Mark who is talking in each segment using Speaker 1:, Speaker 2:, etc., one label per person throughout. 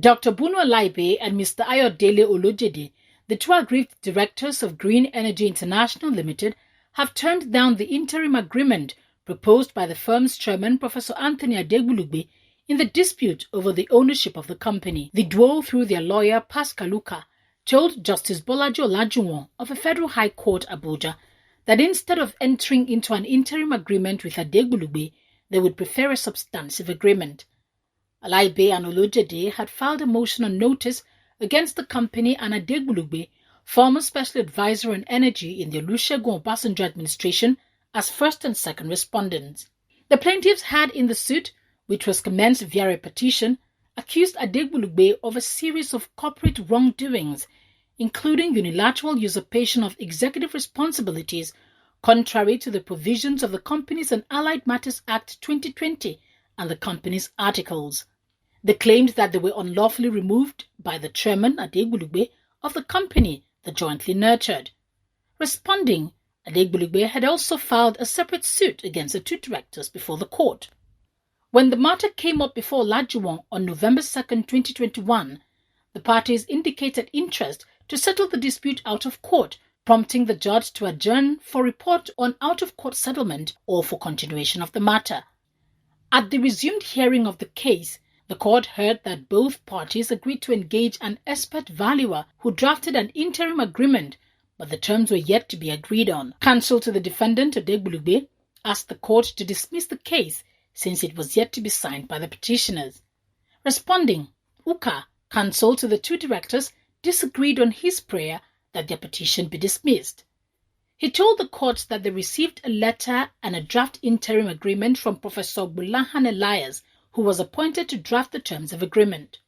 Speaker 1: Dr. Bunu Alibe and Mr. Ayodele Olojede, the two aggrieved directors of Green Energy International Limited, have turned down the interim agreement proposed by the firm's chairman, Professor Anthony Adegbulugbe, in the dispute over the ownership of the company. The duo, through their lawyer Pascal Luka, told Justice Bolaji Olajuwon of a Federal High Court, Abuja, that instead of entering into an interim agreement with Adegbulugbe, they would prefer a substantive agreement. Alibe and Olojede had filed a motion on notice against the company and Adegbulugbe, former Special Advisor on Energy in the Olusegun Obasanjo administration, as first and second respondents. The plaintiffs had in the suit, which was commenced via a petition, accused Adegbulugbe of a series of corporate wrongdoings, including unilateral usurpation of executive responsibilities contrary to the provisions of the Companies and Allied Matters Act 2020 and the company's articles. They claimed that they were unlawfully removed by the chairman, Adegbulugbe, of the company they jointly nurtured. Responding, Adegbulugbe had also filed a separate suit against the two directors before the court. When the matter came up before Olajuwon on November 2, 2021, the parties indicated interest to settle the dispute out of court, prompting the judge to adjourn for report on out-of-court settlement or for continuation of the matter. At the resumed hearing of the case, the court heard that both parties agreed to engage an expert valuer who drafted an interim agreement, but the terms were yet to be agreed on. Counsel to the defendant, Adegbulugbe, asked the court to dismiss the case since it was yet to be signed by the petitioners. Responding, Uka, counsel to the two directors, disagreed on his prayer that their petition be dismissed. He told the court that they received a letter and a draft interim agreement from Professor Bulahan Elias, who was appointed to draft the terms of agreement.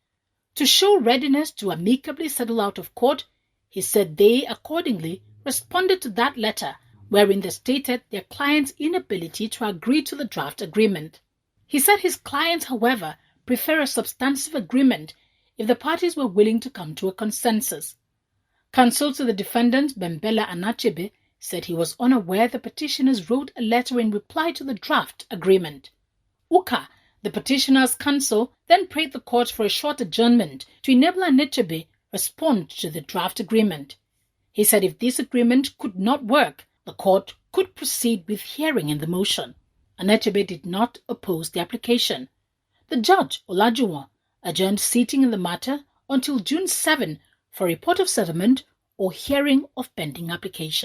Speaker 1: To show readiness to amicably settle out of court, he said they accordingly responded to that letter, wherein they stated their client's inability to agree to the draft agreement. He said his clients, however, prefer a substantive agreement if the parties were willing to come to a consensus. Counsel to the defendant, Bembela Anachebe, said he was unaware the petitioners wrote a letter in reply to the draft agreement. Uka, the petitioner's counsel, then prayed the court for a short adjournment to enable Anachebe respond to the draft agreement. He said if this agreement could not work, the court could proceed with hearing in the motion. Anachebe did not oppose the application. The judge, Olajuwon, adjourned sitting in the matter until June 7 for report of settlement or hearing of pending application.